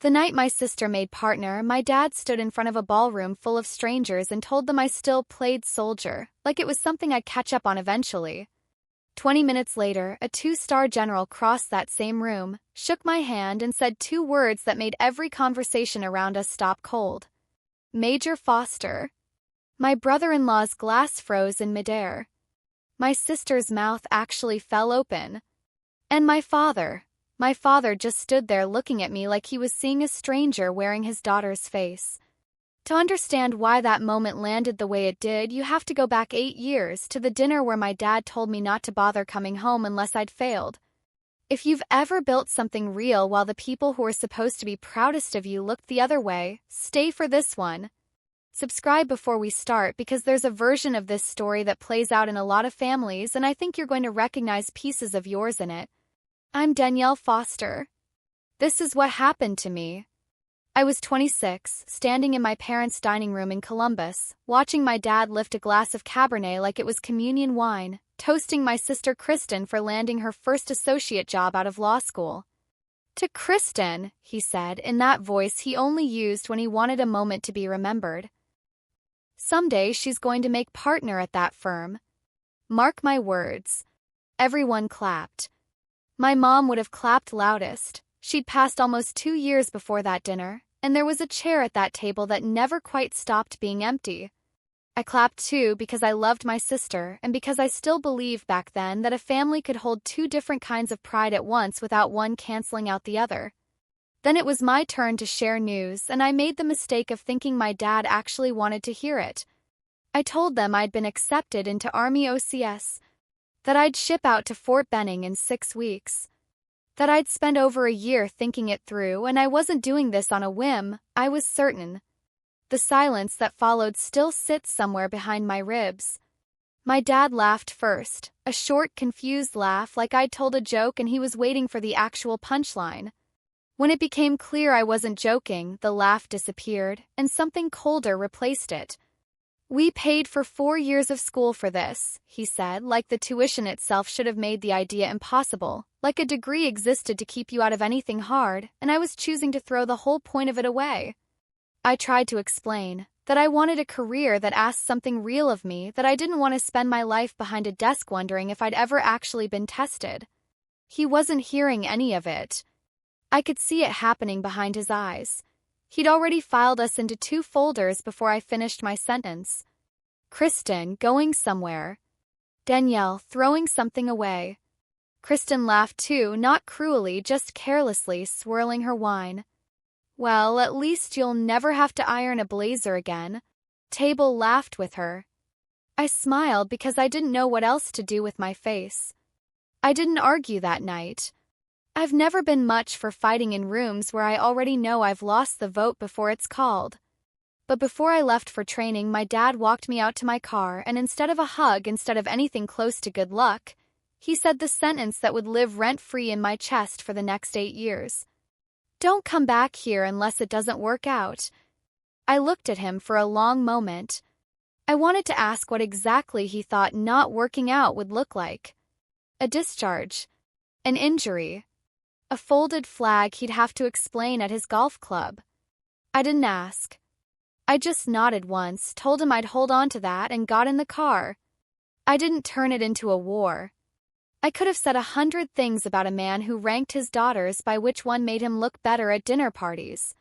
The night my sister made partner, my dad stood in front of a ballroom full of strangers and told them I still played soldier, like it was something I'd catch up on eventually. 20 minutes later, a two-star general crossed that same room, shook my hand and said two words that made every conversation around us stop cold. Major Foster. My brother-in-law's glass froze in midair. My sister's mouth actually fell open. And my father just stood there looking at me like he was seeing a stranger wearing his daughter's face. To understand why that moment landed the way it did, you have to go back 8 years to the dinner where my dad told me not to bother coming home unless I'd failed. If you've ever built something real while the people who are supposed to be proudest of you looked the other way, stay for this one. Subscribe before we start because there's a version of this story that plays out in a lot of families and I think you're going to recognize pieces of yours in it. I'm Danielle Foster. This is what happened to me. I was 26, standing in my parents' dining room in Columbus, watching my dad lift a glass of Cabernet like it was communion wine, toasting my sister Kristen for landing her first associate job out of law school. To Kristen, he said, in that voice he only used when he wanted a moment to be remembered. Someday she's going to make partner at that firm. Mark my words. Everyone clapped. My mom would have clapped loudest. She'd passed almost 2 years before that dinner, and there was a chair at that table that never quite stopped being empty. I clapped too because I loved my sister and because I still believed back then that a family could hold two different kinds of pride at once without one canceling out the other. Then it was my turn to share news, and I made the mistake of thinking my dad actually wanted to hear it. I told them I'd been accepted into Army OCS, that I'd ship out to Fort Benning in 6 weeks. That I'd spent over a year thinking it through, and I wasn't doing this on a whim, I was certain. The silence that followed still sits somewhere behind my ribs. My dad laughed first, a short, confused laugh like I'd told a joke and he was waiting for the actual punchline. When it became clear I wasn't joking, the laugh disappeared, and something colder replaced it. We paid for 4 years of school for this, he said, like the tuition itself should have made the idea impossible, like a degree existed to keep you out of anything hard, and I was choosing to throw the whole point of it away. I tried to explain that I wanted a career that asked something real of me, that I didn't want to spend my life behind a desk wondering if I'd ever actually been tested. He wasn't hearing any of it. I could see it happening behind his eyes. He'd already filed us into 2 folders before I finished my sentence. Kristen, going somewhere. Danielle, throwing something away. Kristen laughed too, not cruelly, just carelessly, swirling her wine. Well, at least you'll never have to iron a blazer again. Table laughed with her. I smiled because I didn't know what else to do with my face. I didn't argue that night. I've never been much for fighting in rooms where I already know I've lost the vote before it's called. But before I left for training, my dad walked me out to my car, and instead of a hug, instead of anything close to good luck, he said the sentence that would live rent-free in my chest for the next 8 years. Don't come back here unless it doesn't work out. I looked at him for a long moment. I wanted to ask what exactly he thought not working out would look like. A discharge. An injury. A folded flag he'd have to explain at his golf club. I didn't ask. I just nodded once, told him I'd hold on to that, and got in the car. I didn't turn it into a war. I could have said 100 things about a man who ranked his daughters by which one made him look better at dinner parties.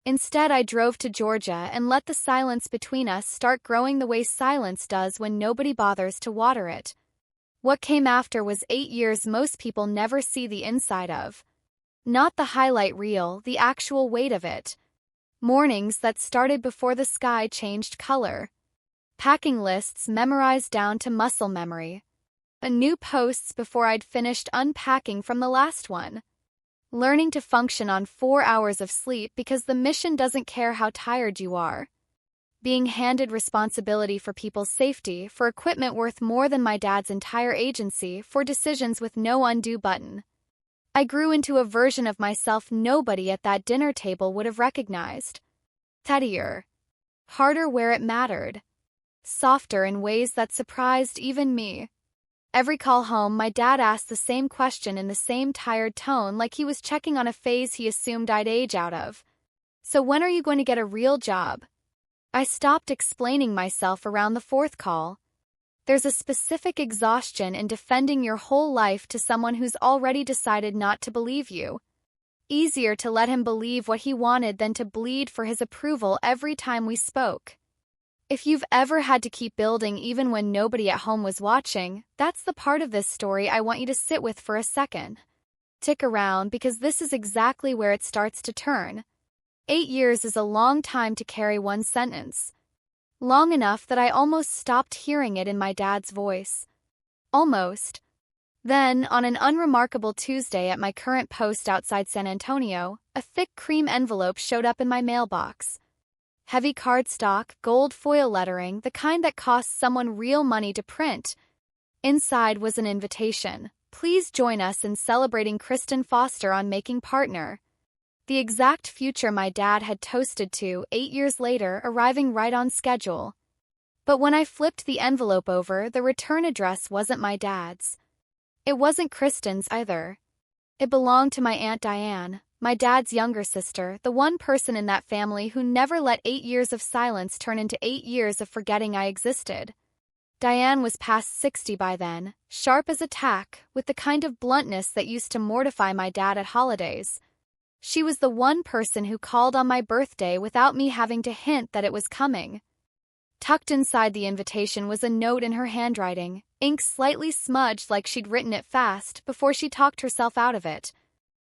Instead, I drove to Georgia and let the silence between us start growing the way silence does when nobody bothers to water it. What came after was 8 years most people never see the inside of. Not the highlight reel, the actual weight of it. Mornings that started before the sky changed color. Packing lists memorized down to muscle memory. New posts before I'd finished unpacking from the last one. Learning to function on 4 hours of sleep because the mission doesn't care how tired you are. Being handed responsibility for people's safety, for equipment worth more than my dad's entire agency, for decisions with no undo button. I grew into a version of myself nobody at that dinner table would have recognized. Steadier. Harder where it mattered. Softer in ways that surprised even me. Every call home, my dad asked the same question in the same tired tone, like he was checking on a phase he assumed I'd age out of. So when are you going to get a real job? I stopped explaining myself around the fourth call. There's a specific exhaustion in defending your whole life to someone who's already decided not to believe you. Easier to let him believe what he wanted than to bleed for his approval every time we spoke. If you've ever had to keep building even when nobody at home was watching, that's the part of this story I want you to sit with for a second. Stick around because this is exactly where it starts to turn. 8 years is a long time to carry one sentence. Long enough that I almost stopped hearing it in my dad's voice. Almost. Then, on an unremarkable Tuesday at my current post outside San Antonio, a thick cream envelope showed up in my mailbox. Heavy cardstock, gold foil lettering, the kind that costs someone real money to print. Inside was an invitation. Please join us in celebrating Kristen Foster on Making Partner. The exact future my dad had toasted to 8 years later, arriving right on schedule. But when I flipped the envelope over, the return address wasn't my dad's. It wasn't Kristen's either. It belonged to my Aunt Diane, my dad's younger sister, the one person in that family who never let 8 years of silence turn into 8 years of forgetting I existed. Diane was past 60 by then, sharp as a tack, with the kind of bluntness that used to mortify my dad at holidays. She was the one person who called on my birthday without me having to hint that it was coming. Tucked inside the invitation was a note in her handwriting, ink slightly smudged like she'd written it fast before she talked herself out of it.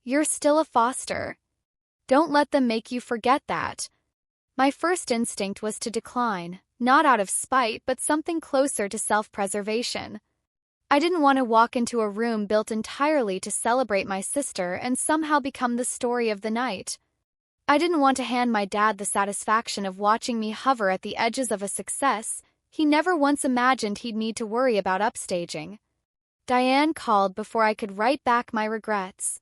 You're still a Foster. Don't let them make you forget that. My first instinct was to decline, not out of spite but something closer to self-preservation. I didn't want to walk into a room built entirely to celebrate my sister and somehow become the story of the night. I didn't want to hand my dad the satisfaction of watching me hover at the edges of a success he never once imagined he'd need to worry about upstaging. Diane called before I could write back my regrets.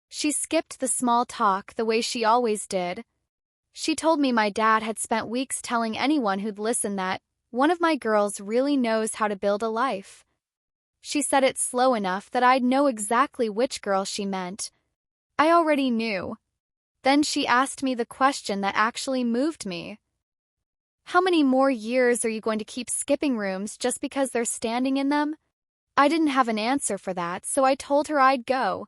She skipped the small talk the way she always did. She told me my dad had spent weeks telling anyone who'd listen that one of my girls really knows how to build a life. She said it slow enough that I'd know exactly which girl she meant. I already knew. Then she asked me the question that actually moved me. How many more years are you going to keep skipping rooms just because they're standing in them? I didn't have an answer for that, so I told her I'd go.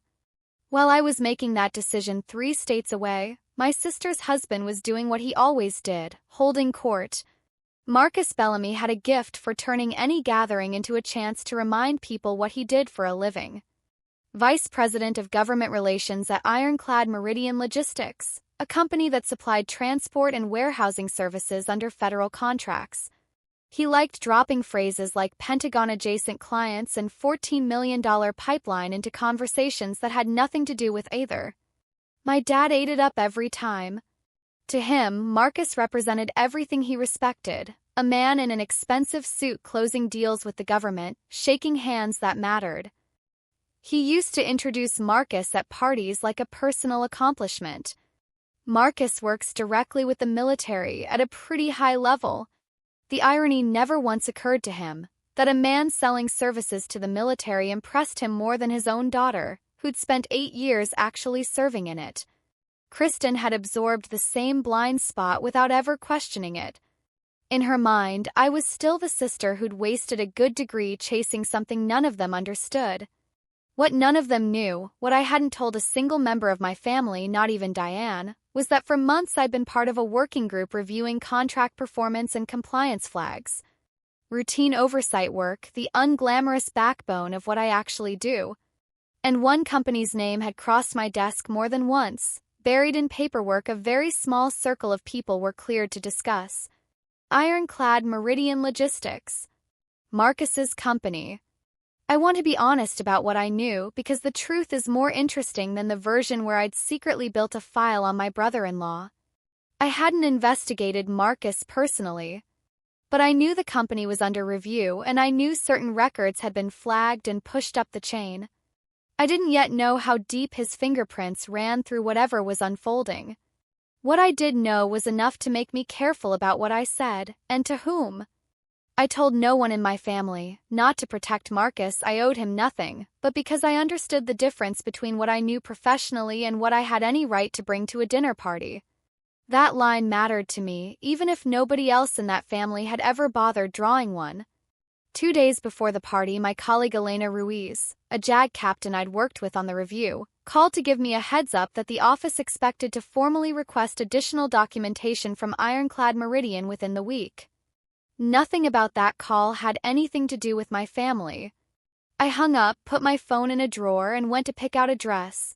While I was making that decision 3 states away, my sister's husband was doing what he always did, holding court. Marcus Bellamy had a gift for turning any gathering into a chance to remind people what he did for a living. Vice President of Government Relations at Ironclad Meridian Logistics, a company that supplied transport and warehousing services under federal contracts. He liked dropping phrases like Pentagon-adjacent clients and $14 million pipeline into conversations that had nothing to do with either. My dad ate it up every time. To him, Marcus represented everything he respected, a man in an expensive suit closing deals with the government, shaking hands that mattered. He used to introduce Marcus at parties like a personal accomplishment. Marcus works directly with the military at a pretty high level. The irony never once occurred to him that a man selling services to the military impressed him more than his own daughter, who'd spent 8 years actually serving in it. Kristen had absorbed the same blind spot without ever questioning it. In her mind, I was still the sister who'd wasted a good degree chasing something none of them understood. What none of them knew, what I hadn't told a single member of my family, not even Diane, was that for months I'd been part of a working group reviewing contract performance and compliance flags. Routine oversight work, the unglamorous backbone of what I actually do. And one company's name had crossed my desk more than once. Buried in paperwork, a very small circle of people were cleared to discuss. Ironclad Meridian Logistics. Marcus's company. I want to be honest about what I knew because the truth is more interesting than the version where I'd secretly built a file on my brother-in-law. I hadn't investigated Marcus personally, but I knew the company was under review and I knew certain records had been flagged and pushed up the chain. I didn't yet know how deep his fingerprints ran through whatever was unfolding. What I did know was enough to make me careful about what I said, and to whom. I told no one in my family. Not to protect Marcus, I owed him nothing, but because I understood the difference between what I knew professionally and what I had any right to bring to a dinner party. That line mattered to me, even if nobody else in that family had ever bothered drawing one. 2 days before the party, my colleague Elena Ruiz, a JAG captain I'd worked with on the review, called to give me a heads up that the office expected to formally request additional documentation from Ironclad Meridian within the week. Nothing about that call had anything to do with my family. I hung up, put my phone in a drawer, and went to pick out a dress.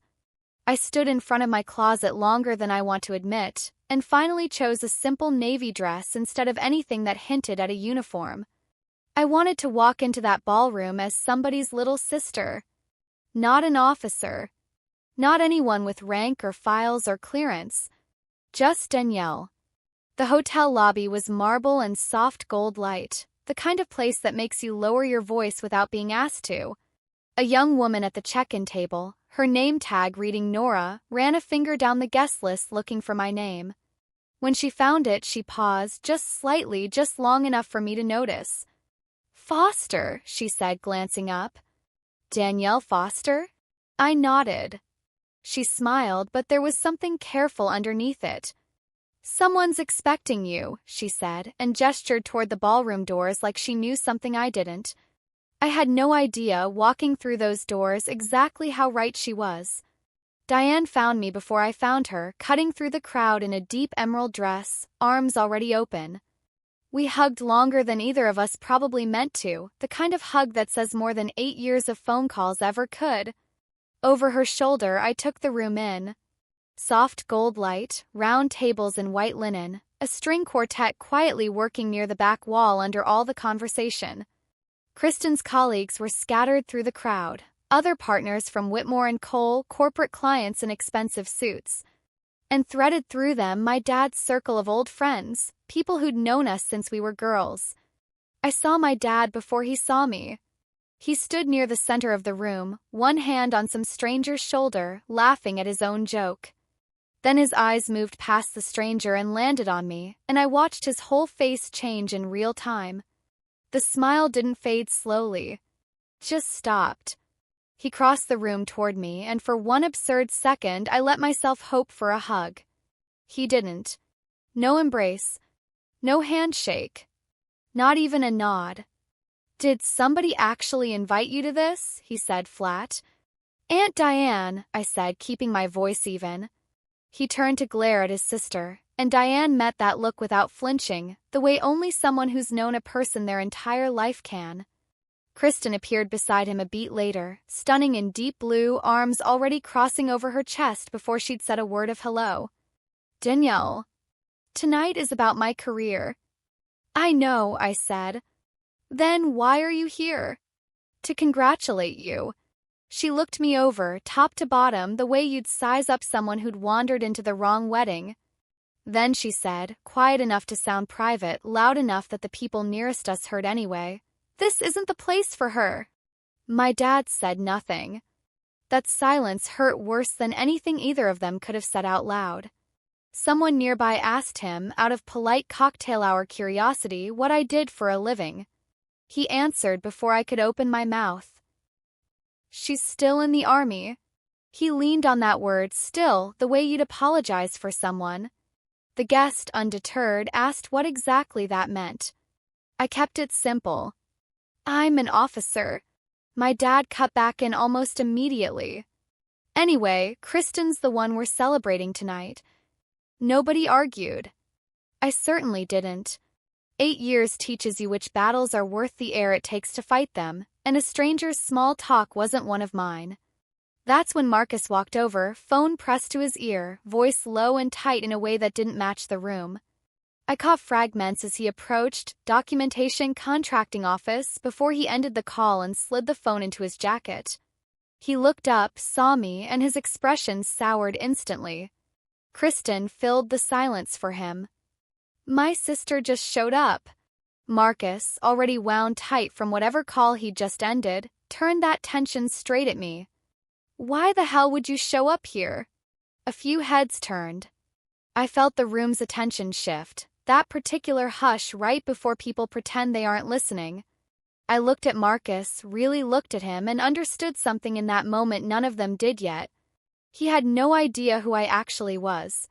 I stood in front of my closet longer than I want to admit, and finally chose a simple navy dress instead of anything that hinted at a uniform. I wanted to walk into that ballroom as somebody's little sister. Not an officer. Not anyone with rank or files or clearance. Just Danielle. The hotel lobby was marble and soft gold light, the kind of place that makes you lower your voice without being asked to. A young woman at the check-in table, her name tag reading Nora, ran a finger down the guest list looking for my name. When she found it, she paused, just slightly, just long enough for me to notice. "Foster," she said, glancing up. "Danielle Foster?" I nodded. She smiled, but there was something careful underneath it. "Someone's expecting you," she said, and gestured toward the ballroom doors like she knew something I didn't. I had no idea, walking through those doors, exactly how right she was. Diane found me before I found her, cutting through the crowd in a deep emerald dress, arms already open. We hugged longer than either of us probably meant to, the kind of hug that says more than 8 years of phone calls ever could. Over her shoulder, I took the room in. Soft gold light, round tables in white linen, a string quartet quietly working near the back wall under all the conversation. Kristen's colleagues were scattered through the crowd, other partners from Whitmore & Cole, corporate clients in expensive suits. And threaded through them my dad's circle of old friends, people who'd known us since we were girls. I saw my dad before he saw me. He stood near the center of the room, one hand on some stranger's shoulder, laughing at his own joke. Then his eyes moved past the stranger and landed on me, and I watched his whole face change in real time. The smile didn't fade slowly. Just stopped. He crossed the room toward me, and for one absurd second I let myself hope for a hug. He didn't. No embrace. No handshake. Not even a nod. "Did somebody actually invite you to this?" he said flat. "Aunt Diane," I said, keeping my voice even. He turned to glare at his sister, and Diane met that look without flinching, the way only someone who's known a person their entire life can. Kristen appeared beside him a beat later, stunning in deep blue, arms already crossing over her chest before she'd said a word of hello. "Danielle, tonight is about my career." "I know," I said. "Then why are you here?" "To congratulate you." She looked me over, top to bottom, the way you'd size up someone who'd wandered into the wrong wedding. Then she said, quiet enough to sound private, loud enough that the people nearest us heard anyway, "This isn't the place for her." My dad said nothing. That silence hurt worse than anything either of them could have said out loud. Someone nearby asked him, out of polite cocktail hour curiosity, what I did for a living. He answered before I could open my mouth. "She's still in the army." He leaned on that word, still, the way you'd apologize for someone. The guest, undeterred, asked what exactly that meant. I kept it simple. "I'm an officer." My dad cut back in almost immediately. "Anyway, Kristen's the one we're celebrating tonight." Nobody argued. I certainly didn't. 8 years teaches you which battles are worth the air it takes to fight them, and a stranger's small talk wasn't one of mine. That's when Marcus walked over, phone pressed to his ear, voice low and tight in a way that didn't match the room. I caught fragments as he approached, documentation contracting office, before he ended the call and slid the phone into his jacket. He looked up, saw me, and his expression soured instantly. Kristen filled the silence for him. "My sister just showed up." Marcus, already wound tight from whatever call he'd just ended, turned that tension straight at me. "Why the hell would you show up here?" A few heads turned. I felt the room's attention shift, that particular hush right before people pretend they aren't listening. I looked at Marcus, really looked at him, and understood something in that moment none of them did yet. He had no idea who I actually was.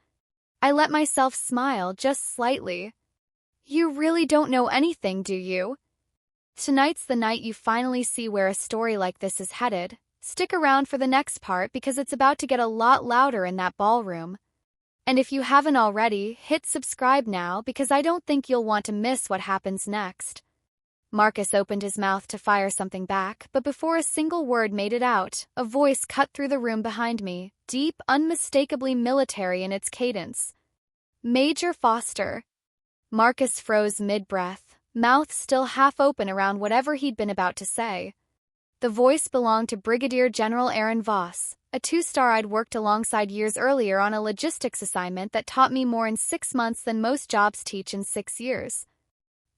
I let myself smile just slightly. You really don't know anything, do you? Tonight's the night you finally see where a story like this is headed. Stick around for the next part because it's about to get a lot louder in that ballroom. And if you haven't already, hit subscribe now because I don't think you'll want to miss what happens next. Marcus opened his mouth to fire something back, but before a single word made it out, a voice cut through the room behind me, deep, unmistakably military in its cadence. Major Foster. Marcus froze mid-breath, mouth still half open around whatever he'd been about to say. The voice belonged to Brigadier General Aaron Voss, a two-star I'd worked alongside years earlier on a logistics assignment that taught me more in 6 months than most jobs teach in 6 years.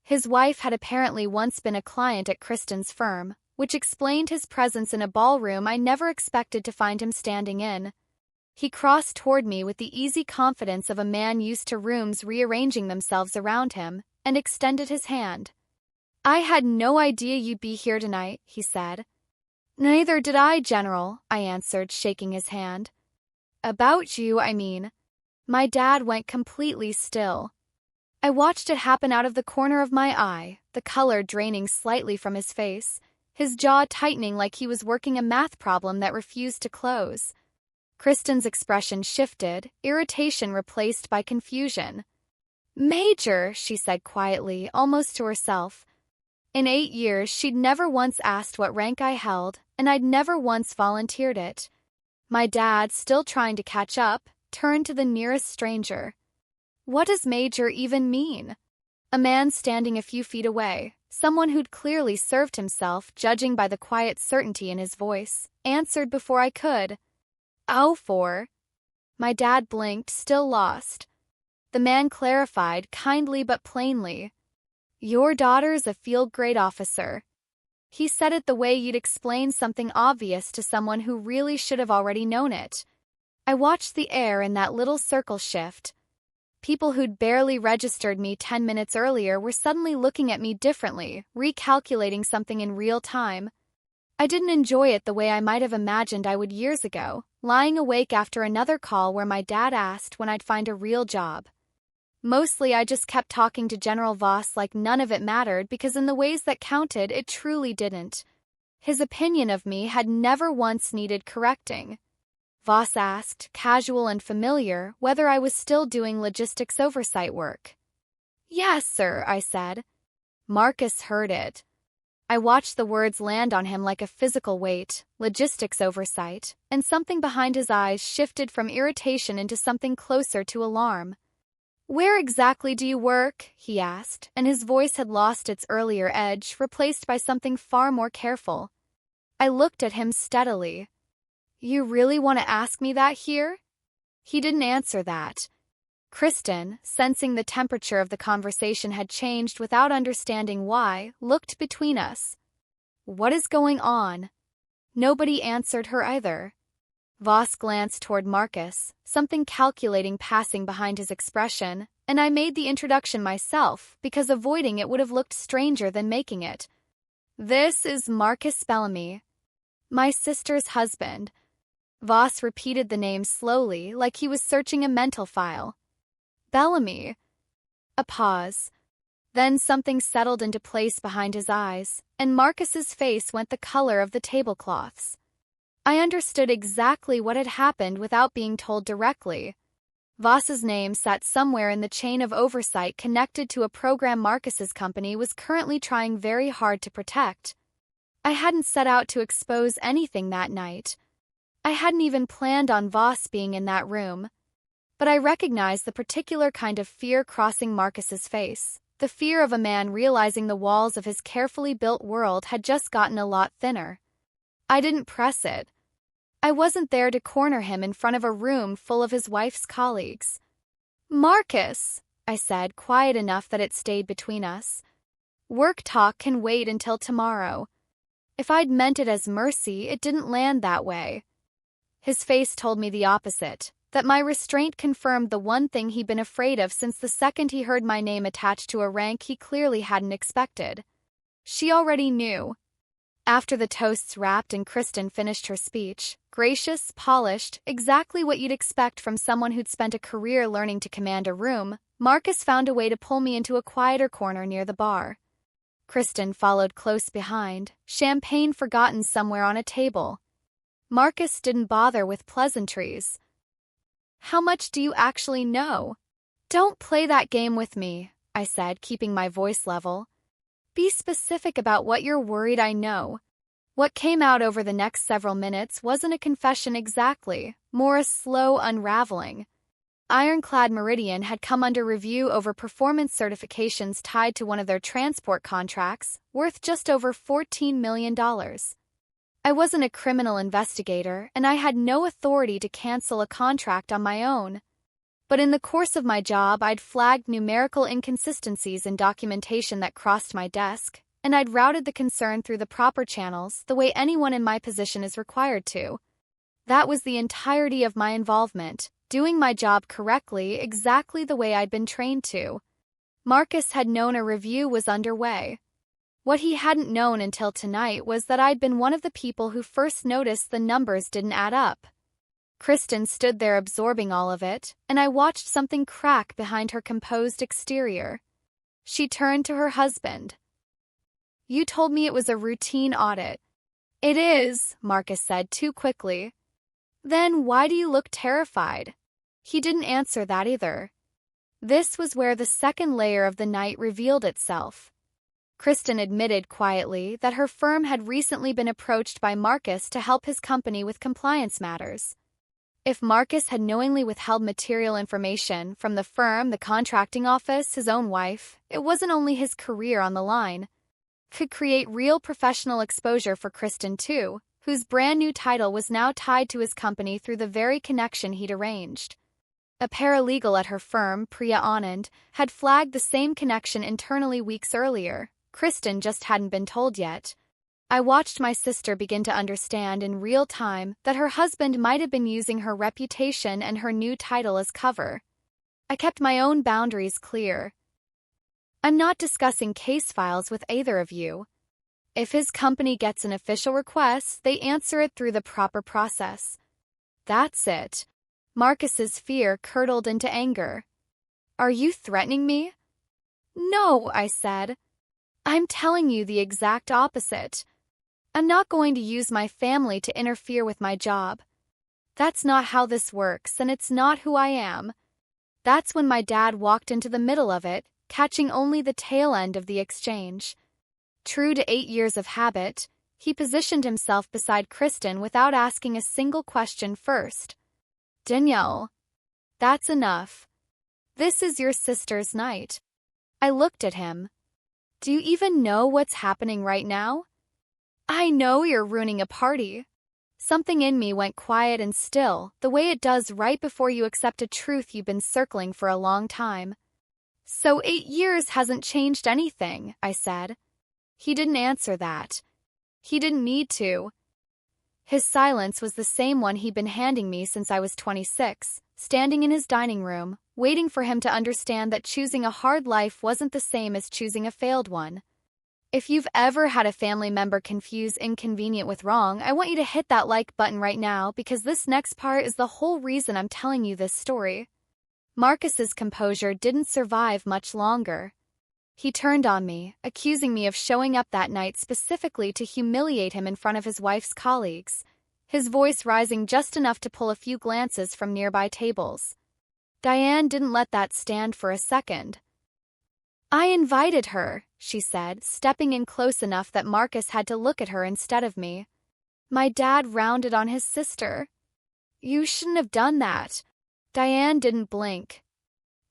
His wife had apparently once been a client at Kristen's firm, which explained his presence in a ballroom I never expected to find him standing in. He crossed toward me with the easy confidence of a man used to rooms rearranging themselves around him, and extended his hand. I had no idea you'd be here tonight, he said. Neither did I, General, I answered, shaking his hand. About you, I mean. My dad went completely still. I watched it happen out of the corner of my eye, the color draining slightly from his face, his jaw tightening like he was working a math problem that refused to close. Kristen's expression shifted, irritation replaced by confusion. Major, she said quietly, almost to herself. In 8 years, she'd never once asked what rank I held, and I'd never once volunteered it. My dad, still trying to catch up, turned to the nearest stranger. What does Major even mean? A man standing a few feet away, someone who'd clearly served himself, judging by the quiet certainty in his voice, answered before I could. Oh, for. My dad blinked, still lost. The man clarified, kindly but plainly. Your daughter's a field-grade officer. He said it the way you'd explain something obvious to someone who really should have already known it. I watched the air in that little circle shift. People who'd barely registered me 10 minutes earlier were suddenly looking at me differently, recalculating something in real time. I didn't enjoy it the way I might have imagined I would years ago, lying awake after another call where my dad asked when I'd find a real job. Mostly I just kept talking to General Voss like none of it mattered because in the ways that counted, it truly didn't. His opinion of me had never once needed correcting. Voss asked, casual and familiar, whether I was still doing logistics oversight work. Yes, sir, I said. Marcus heard it. I watched the words land on him like a physical weight, logistics oversight, and something behind his eyes shifted from irritation into something closer to alarm. Where exactly do you work? He asked, and his voice had lost its earlier edge, replaced by something far more careful. I looked at him steadily. You really want to ask me that here? He didn't answer that. Kristen, sensing the temperature of the conversation had changed without understanding why, looked between us. What is going on? Nobody answered her either. Voss glanced toward Marcus, something calculating passing behind his expression, and I made the introduction myself because avoiding it would have looked stranger than making it. This is Marcus Bellamy, my sister's husband. Voss repeated the name slowly, like he was searching a mental file. Bellamy. A pause. Then something settled into place behind his eyes, and Marcus's face went the color of the tablecloths. I understood exactly what had happened without being told directly. Voss's name sat somewhere in the chain of oversight connected to a program Marcus's company was currently trying very hard to protect. I hadn't set out to expose anything that night. I hadn't even planned on Voss being in that room. But I recognized the particular kind of fear crossing Marcus's face, the fear of a man realizing the walls of his carefully built world had just gotten a lot thinner. I didn't press it. I wasn't there to corner him in front of a room full of his wife's colleagues. Marcus, I said, quiet enough that it stayed between us. Work talk can wait until tomorrow. If I'd meant it as mercy, it didn't land that way. His face told me the opposite, That my restraint confirmed the one thing he'd been afraid of since the second he heard my name attached to a rank he clearly hadn't expected. She already knew. After the toasts wrapped and Kristen finished her speech, gracious, polished, exactly what you'd expect from someone who'd spent a career learning to command a room, Marcus found a way to pull me into a quieter corner near the bar. Kristen followed close behind, champagne forgotten somewhere on a table. Marcus didn't bother with pleasantries. How much do you actually know? Don't play that game with me, I said, keeping my voice level. Be specific about what you're worried I know. What came out over the next several minutes wasn't a confession exactly, more a slow unraveling. Ironclad Meridian had come under review over performance certifications tied to one of their transport contracts, worth just over $14 million. I wasn't a criminal investigator, and I had no authority to cancel a contract on my own. But in the course of my job, I'd flagged numerical inconsistencies in documentation that crossed my desk, and I'd routed the concern through the proper channels the way anyone in my position is required to. That was the entirety of my involvement, doing my job correctly exactly the way I'd been trained to. Marcus had known a review was underway. What he hadn't known until tonight was that I'd been one of the people who first noticed the numbers didn't add up. Kristen stood there absorbing all of it, and I watched something crack behind her composed exterior. She turned to her husband. You told me it was a routine audit. It is, Marcus said too quickly. Then why do you look terrified? He didn't answer that either. This was where the second layer of the night revealed itself. Kristen admitted quietly that her firm had recently been approached by Marcus to help his company with compliance matters. If Marcus had knowingly withheld material information from the firm, the contracting office, his own wife, it wasn't only his career on the line. Could create real professional exposure for Kristen too, whose brand new title was now tied to his company through the very connection he'd arranged. A paralegal at her firm, Priya Anand, had flagged the same connection internally weeks earlier. Kristen just hadn't been told yet. I watched my sister begin to understand in real time that her husband might have been using her reputation and her new title as cover. I kept my own boundaries clear. I'm not discussing case files with either of you. If his company gets an official request, they answer it through the proper process. That's it. Marcus's fear curdled into anger. Are you threatening me? No, I said. I'm telling you the exact opposite. I'm not going to use my family to interfere with my job. That's not how this works, and it's not who I am. That's when my dad walked into the middle of it, catching only the tail end of the exchange. True to 8 years of habit, he positioned himself beside Kristen without asking a single question first. Danielle, that's enough. This is your sister's night. I looked at him. Do you even know what's happening right now? I know you're ruining a party. Something in me went quiet and still, the way it does right before you accept a truth you've been circling for a long time. So 8 years hasn't changed anything, I said. He didn't answer that. He didn't need to. His silence was the same one he'd been handing me since I was 26, standing in his dining room, waiting for him to understand that choosing a hard life wasn't the same as choosing a failed one. If you've ever had a family member confuse inconvenient with wrong, I want you to hit that like button right now because this next part is the whole reason I'm telling you this story. Marcus's composure didn't survive much longer. He turned on me, accusing me of showing up that night specifically to humiliate him in front of his wife's colleagues, his voice rising just enough to pull a few glances from nearby tables. Diane didn't let that stand for a second. I invited her, she said, stepping in close enough that Marcus had to look at her instead of me. My dad rounded on his sister. You shouldn't have done that. Diane didn't blink.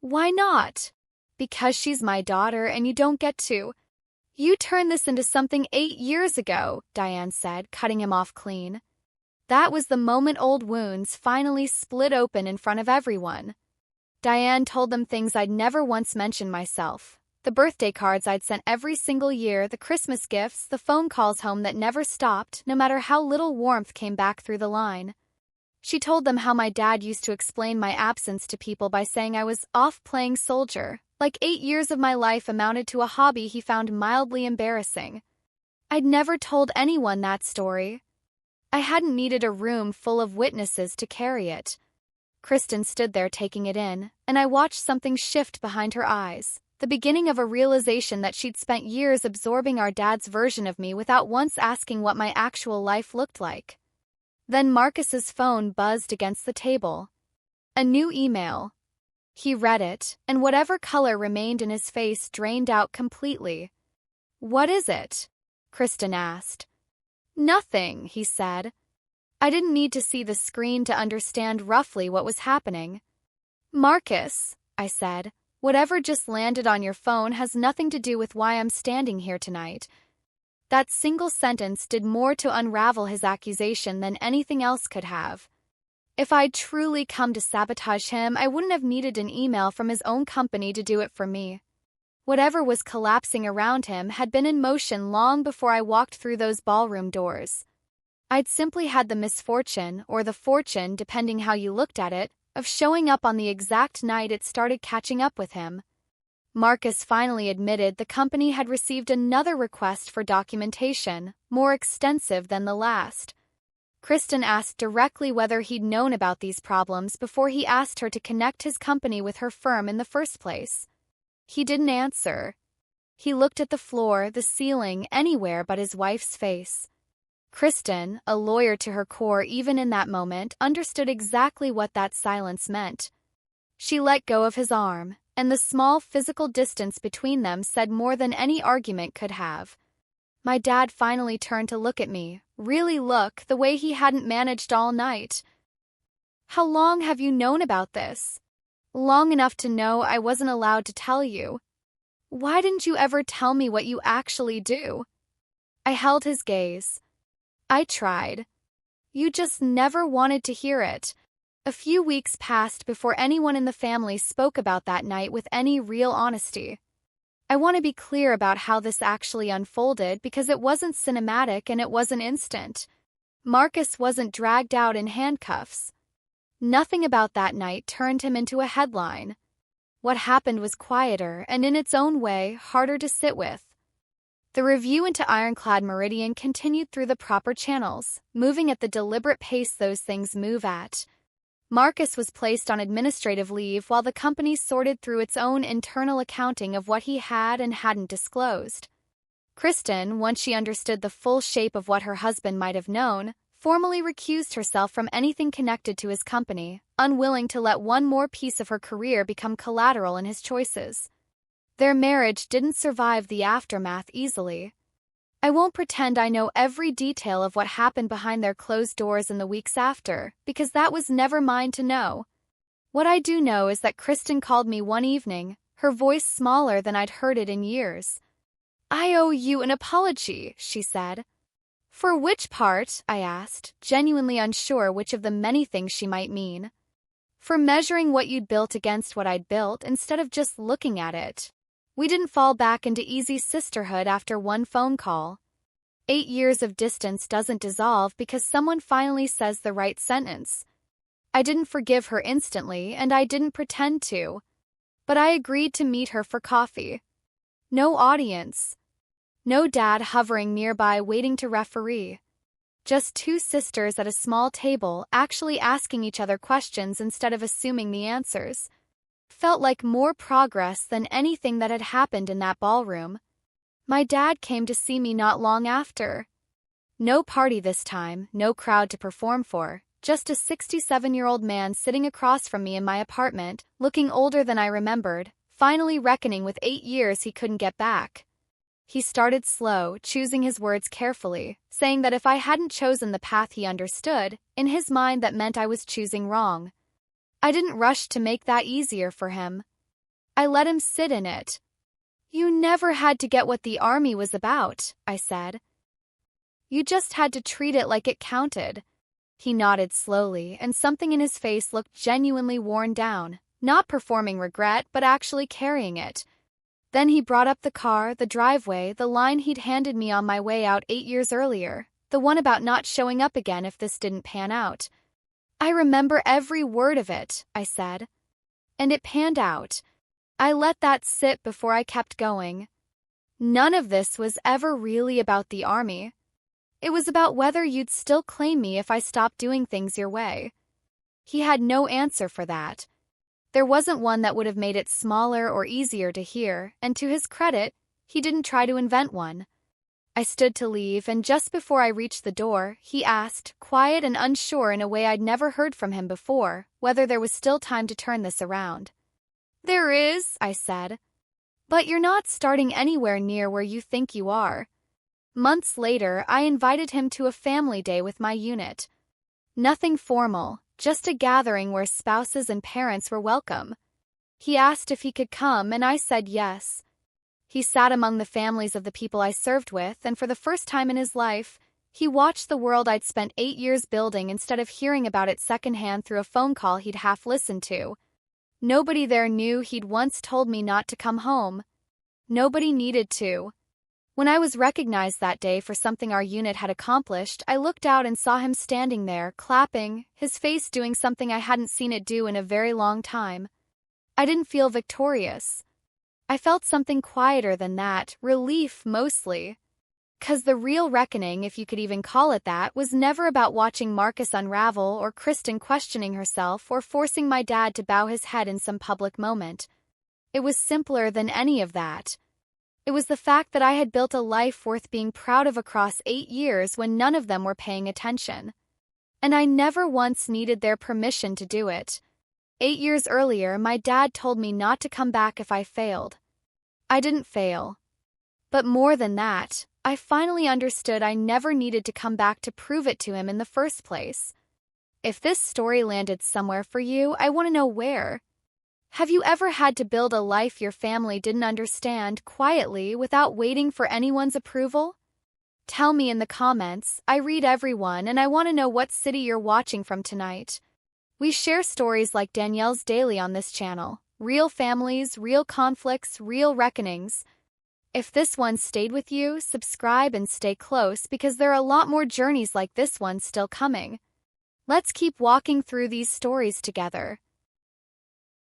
Why not? Because she's my daughter and you don't get to. You turned this into something 8 years ago, Diane said, cutting him off clean. That was the moment old wounds finally split open in front of everyone. Diane told them things I'd never once mentioned myself. The birthday cards I'd sent every single year, the Christmas gifts, the phone calls home that never stopped, no matter how little warmth came back through the line. She told them how my dad used to explain my absence to people by saying I was off playing soldier, like 8 years of my life amounted to a hobby he found mildly embarrassing. I'd never told anyone that story. I hadn't needed a room full of witnesses to carry it. Kristen stood there taking it in, and I watched something shift behind her eyes, the beginning of a realization that she'd spent years absorbing our dad's version of me without once asking what my actual life looked like. Then Marcus's phone buzzed against the table. A new email. He read it, and whatever color remained in his face drained out completely. "What is it?" Kristen asked. "Nothing," he said. I didn't need to see the screen to understand roughly what was happening. "Marcus," I said, "whatever just landed on your phone has nothing to do with why I'm standing here tonight." That single sentence did more to unravel his accusation than anything else could have. If I'd truly come to sabotage him, I wouldn't have needed an email from his own company to do it for me. Whatever was collapsing around him had been in motion long before I walked through those ballroom doors. I'd simply had the misfortune, or the fortune depending how you looked at it, of showing up on the exact night it started catching up with him. Marcus finally admitted the company had received another request for documentation, more extensive than the last. Kristen asked directly whether he'd known about these problems before he asked her to connect his company with her firm in the first place. He didn't answer. He looked at the floor, the ceiling, anywhere but his wife's face. Kristen, a lawyer to her core even in that moment, understood exactly what that silence meant. She let go of his arm, and the small physical distance between them said more than any argument could have. My dad finally turned to look at me, really look the way he hadn't managed all night. "How long have you known about this?" "Long enough to know I wasn't allowed to tell you." "Why didn't you ever tell me what you actually do?" I held his gaze. "I tried. You just never wanted to hear it." A few weeks passed before anyone in the family spoke about that night with any real honesty. I want to be clear about how this actually unfolded because it wasn't cinematic and it wasn't instant. Marcus wasn't dragged out in handcuffs. Nothing about that night turned him into a headline. What happened was quieter and in its own way harder to sit with. The review into Ironclad Meridian continued through the proper channels, moving at the deliberate pace those things move at. Marcus was placed on administrative leave while the company sorted through its own internal accounting of what he had and hadn't disclosed. Kristen, once she understood the full shape of what her husband might have known, formally recused herself from anything connected to his company, unwilling to let one more piece of her career become collateral in his choices. Their marriage didn't survive the aftermath easily. I won't pretend I know every detail of what happened behind their closed doors in the weeks after, because that was never mine to know. What I do know is that Kristen called me one evening, her voice smaller than I'd heard it in years. "I owe you an apology," she said. "For which part?" I asked, genuinely unsure which of the many things she might mean. "For measuring what you'd built against what I'd built instead of just looking at it. We didn't fall back into easy sisterhood after one phone call. 8 years of distance doesn't dissolve because someone finally says the right sentence. I didn't forgive her instantly, and I didn't pretend to. But I agreed to meet her for coffee. No audience. No dad hovering nearby waiting to referee. Just 2 sisters at a small table actually asking each other questions instead of assuming the answers. Felt like more progress than anything that had happened in that ballroom. My dad came to see me not long after. No party this time, no crowd to perform for, just a 67-year-old man sitting across from me in my apartment, looking older than I remembered, finally reckoning with 8 years he couldn't get back. He started slow, choosing his words carefully, saying that if I hadn't chosen the path he understood, in his mind that meant I was choosing wrong. I didn't rush to make that easier for him. I let him sit in it. "You never had to get what the army was about," I said. "You just had to treat it like it counted." He nodded slowly, and something in his face looked genuinely worn down, not performing regret but actually carrying it. Then he brought up the car, the driveway, the line he'd handed me on my way out 8 years earlier, the one about not showing up again if this didn't pan out. I remember every word of it, I said. And it panned out. I let that sit before I kept going. None of this was ever really about the army. It was about whether you'd still claim me if I stopped doing things your way. He had no answer for that. There wasn't one that would have made it smaller or easier to hear, and to his credit, he didn't try to invent one. I stood to leave, and just before I reached the door, he asked, quiet and unsure in a way I'd never heard from him before, whether there was still time to turn this around. There is, I said. But you're not starting anywhere near where you think you are. Months later, I invited him to a family day with my unit. Nothing formal, just a gathering where spouses and parents were welcome. He asked if he could come, and I said yes. He sat among the families of the people I served with, and for the first time in his life, he watched the world I'd spent 8 years building instead of hearing about it secondhand through a phone call he'd half listened to. Nobody there knew he'd once told me not to come home. Nobody needed to. When I was recognized that day for something our unit had accomplished, I looked out and saw him standing there, clapping, his face doing something I hadn't seen it do in a very long time. I didn't feel victorious. I felt something quieter than that, relief mostly. 'Cause the real reckoning, if you could even call it that, was never about watching Marcus unravel or Kristen questioning herself or forcing my dad to bow his head in some public moment. It was simpler than any of that. It was the fact that I had built a life worth being proud of across 8 years when none of them were paying attention. And I never once needed their permission to do it. 8 years earlier, my dad told me not to come back if I failed. I didn't fail. But more than that, I finally understood I never needed to come back to prove it to him in the first place. If this story landed somewhere for you, I want to know where. Have you ever had to build a life your family didn't understand quietly without waiting for anyone's approval? Tell me in the comments. I read everyone, and I want to know what city you're watching from tonight. We share stories like Danielle's daily on this channel. Real families, real conflicts, real reckonings. If this one stayed with you, subscribe and stay close because there are a lot more journeys like this one still coming. Let's keep walking through these stories together.